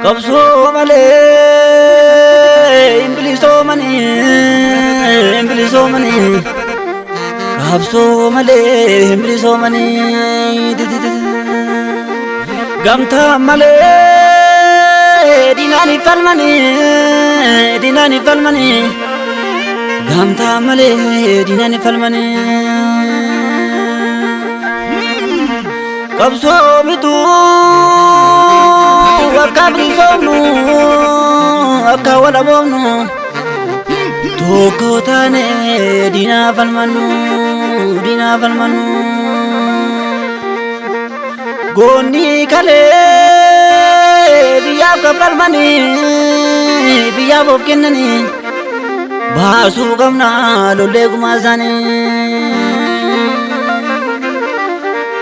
Qabsoo malee imbilisoomanii qabsoo malee imbilisoomanii gamtaa malee diinaan falmanii gamtaa malee diinaan falmanii qabsoo mituu akka bilisoomnu akka walaboomnu tokko taane diinaa falmannu goonni kalee biyyaaf falmanii biyyaaf of kennanii baasuu qabna lollee gumaa isaanii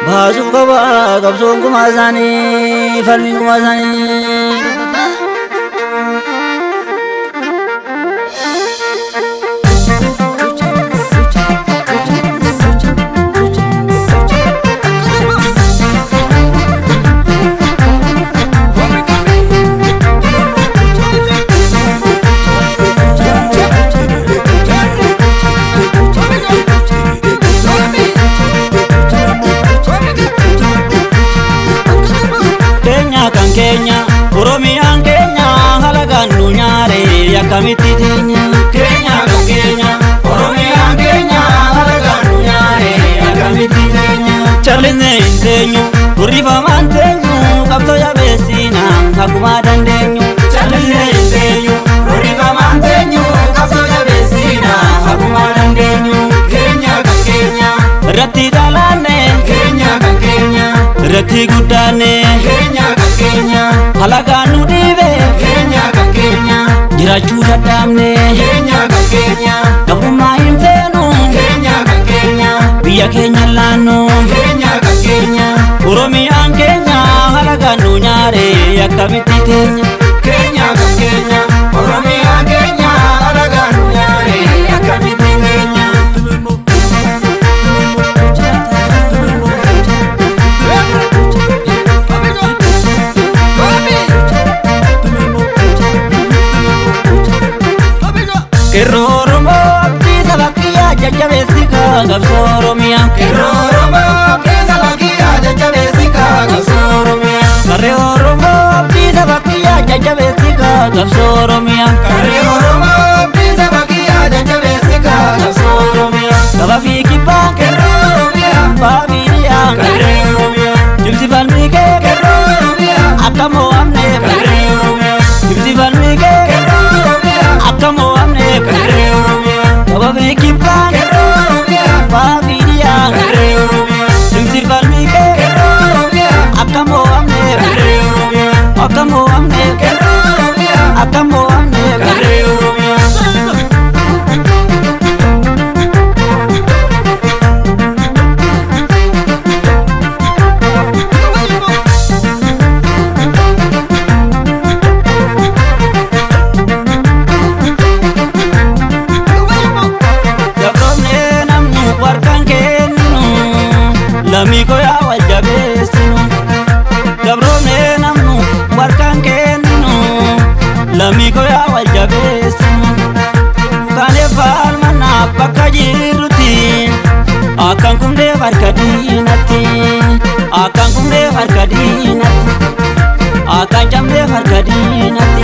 baasuu qaba qabsoon gumaa isaanii falmiin gumaa isaanii. Kenya Oromiyaan keenya halagaan nu nyaare akkamitti teenya Kenya Oromiyaan keenya halagaan nu nyaare akkamitti teenya Charlinne teenyu gurrifamaan teenyu qabsoo jabeessina akkuma dandeenyu Charlinne teenyu gurrifamaan teenyu qabsoo jabeessina akkuma dandeenyu Kenya irratti dhalaanne Kenya irratti guddaanne Kenya halagaan nu dhiibe Kenya jiraachuu dadhabne Kenya gabrummaa hin feenu Kenya biyya keenya laannu Kenya Oromiyaan keenya halagaan nu nyaare akkamitti teenya Kenya Oromiyaan keenya halagaan nu nyaare akkamitti teenya Keroromo bisa bakia jajabesika qabsoo Oromiyaa Keroromo bisa bakia jajabesika qabsoo Oromiyaa Keroromo bisa bakia jajabesika qabsoo Oromiyaa Keroromo bisa bakia jajabesika qabsoo Oromiyaa Kabafi kipa Keroromiyaa Babiyaa Keroromiyaa Jibsi falmike Keroromiyaa Akamo amne Keroromiyaa Jibsi falmike Keroromiyaa Akamo amne Kabafi kipa Babiyaa Jibsi falmike Akamo amne Akamo amne Akamo amne Lamiko ya wajabesinu Gabrone namnu warkan kennu Lamiko ya wajabesinu Kane falmana bakka jiruti Akan kumde farkadinati Akan kumde farkadinati Akan jamde farkadinati